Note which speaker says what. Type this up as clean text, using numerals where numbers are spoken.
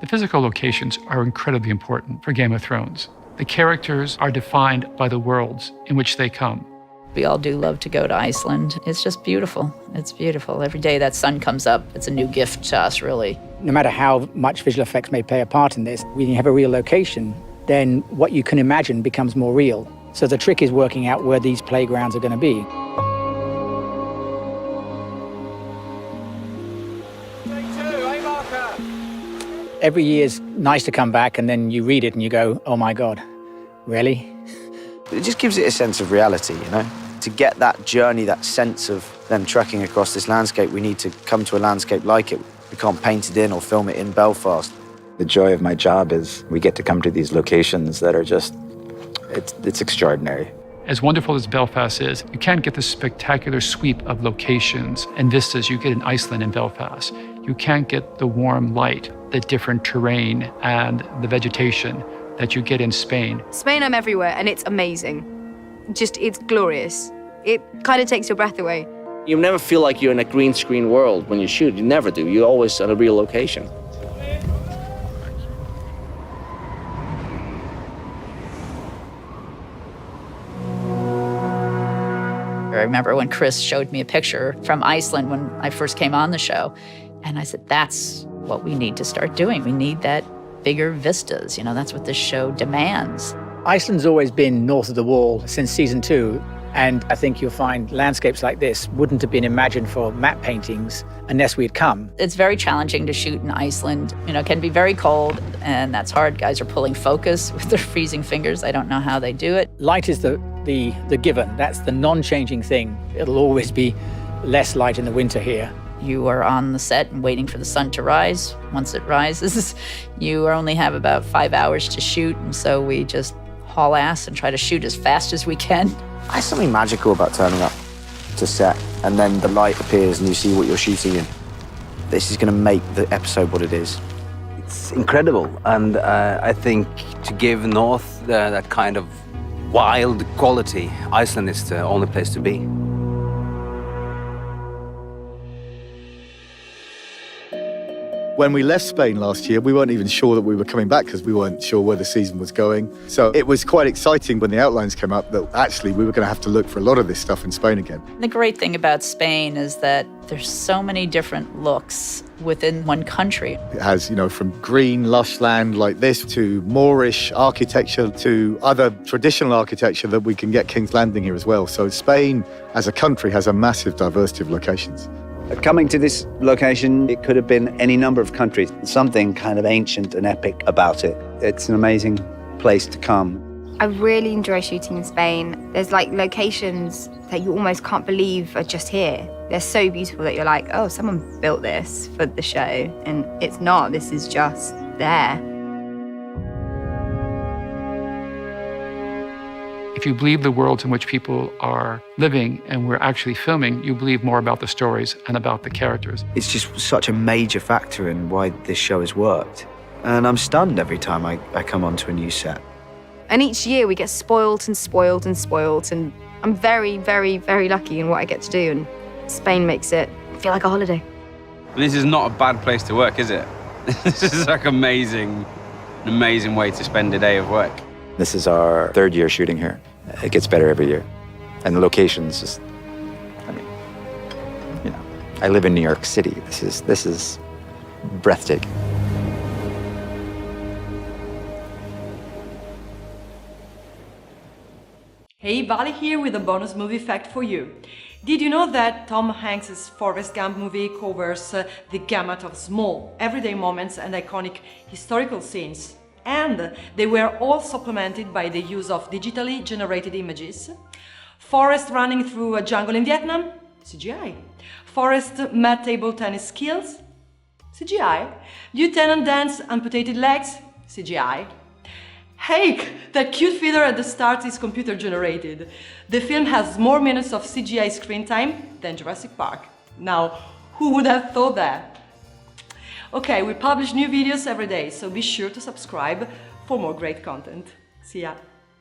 Speaker 1: The physical locations are incredibly important for Game of Thrones. The characters are defined by the worlds in which they come.
Speaker 2: We all do love to go to Iceland. It's just beautiful. It's beautiful. Every day that sun comes up, it's a new gift to us, really.
Speaker 3: No matter how much visual effects may play a part in this, when you have a real location, then what you can imagine becomes more real. So the trick is working out where these playgrounds are going to be. Every year is nice to come back and then you read it and you go, oh my God, really?
Speaker 4: It just gives it a sense of reality, you know? To get that journey, that sense of them trekking across this landscape, we need to come to a landscape like it. We can't paint it in or film it in Belfast.
Speaker 5: The joy of my job is we get to come to these locations that are just, it's extraordinary.
Speaker 1: As wonderful as Belfast is, you can't get the spectacular sweep of locations and vistas you get in Iceland and Belfast. You can't get the warm light, the different terrain, and the vegetation that you get in Spain.
Speaker 6: Spain, I'm everywhere, and it's amazing. It's glorious. It kind of takes your breath away.
Speaker 7: You never feel like you're in a green screen world when you shoot. You never do. You're always at a real location.
Speaker 2: I remember when Chris showed me a picture from Iceland when I first came on the show, and I said, that's what we need to start doing. We need that bigger vistas. You know, that's what this show demands.
Speaker 3: Iceland's always been north of the wall since season 2, and I think you'll find landscapes like this wouldn't have been imagined for map paintings unless we'd come.
Speaker 2: It's very challenging to shoot in Iceland. You know, it can be very cold, and that's hard. Guys are pulling focus with their freezing fingers. I don't know how they do it.
Speaker 3: Light is the given. That's the non-changing thing. It'll always be less light in the winter here.
Speaker 2: You are on the set and waiting for the sun to rise. Once it rises, you only have about 5 hours to shoot, and so we just haul ass and try to shoot as fast as we can.
Speaker 4: There's something magical about turning up to set, and then the light appears and you see what you're shooting in. This is going to make the episode what it is.
Speaker 5: It's incredible, and I think to give North that kind of wild quality, Iceland is the only place to be.
Speaker 8: When we left Spain last year, we weren't even sure that we were coming back because we weren't sure where the season was going. So it was quite exciting when the outlines came up that actually we were going to have to look for a lot of this stuff in Spain again.
Speaker 2: The great thing about Spain is that there's so many different looks within one country.
Speaker 8: It has, you know, from green, lush land like this to Moorish architecture to other traditional architecture that we can get King's Landing here as well. So Spain as a country has a massive diversity of locations.
Speaker 9: Coming to this location, it could have been any number of countries. Something kind of ancient and epic about it. It's an amazing place to come.
Speaker 6: I really enjoy shooting in Spain. There's like locations that you almost can't believe are just here. They're so beautiful that you're like, oh, someone built this for the show. And it's not, this is just there.
Speaker 1: If you believe the worlds in which people are living and we're actually filming, you believe more about the stories and about the characters.
Speaker 4: It's just such a major factor in why this show has worked. And I'm stunned every time I come onto a new set.
Speaker 6: And each year we get spoiled and spoiled and spoiled. And I'm very, very, very lucky in what I get to do. And Spain makes it feel like a holiday.
Speaker 10: This is not a bad place to work, is it? This is like an amazing way to spend a day of work.
Speaker 5: This is our 3rd year shooting here. It gets better every year. And the locations just, I mean, you know, I live in New York City. This is breathtaking.
Speaker 11: Hey, Vali here with a bonus movie fact for you. Did you know that Tom Hanks's Forrest Gump movie covers the gamut of small, everyday moments and iconic historical scenes? And they were all supplemented by the use of digitally generated images. Forrest running through a jungle in Vietnam? CGI. Forrest mad table tennis skills? CGI. Lieutenant Dan's amputated legs? CGI. Hake, that cute feather at the start is computer generated. The film has more minutes of CGI screen time than Jurassic Park. Now, who would have thought that? Okay, we publish new videos every day, so be sure to subscribe for more great content. See ya!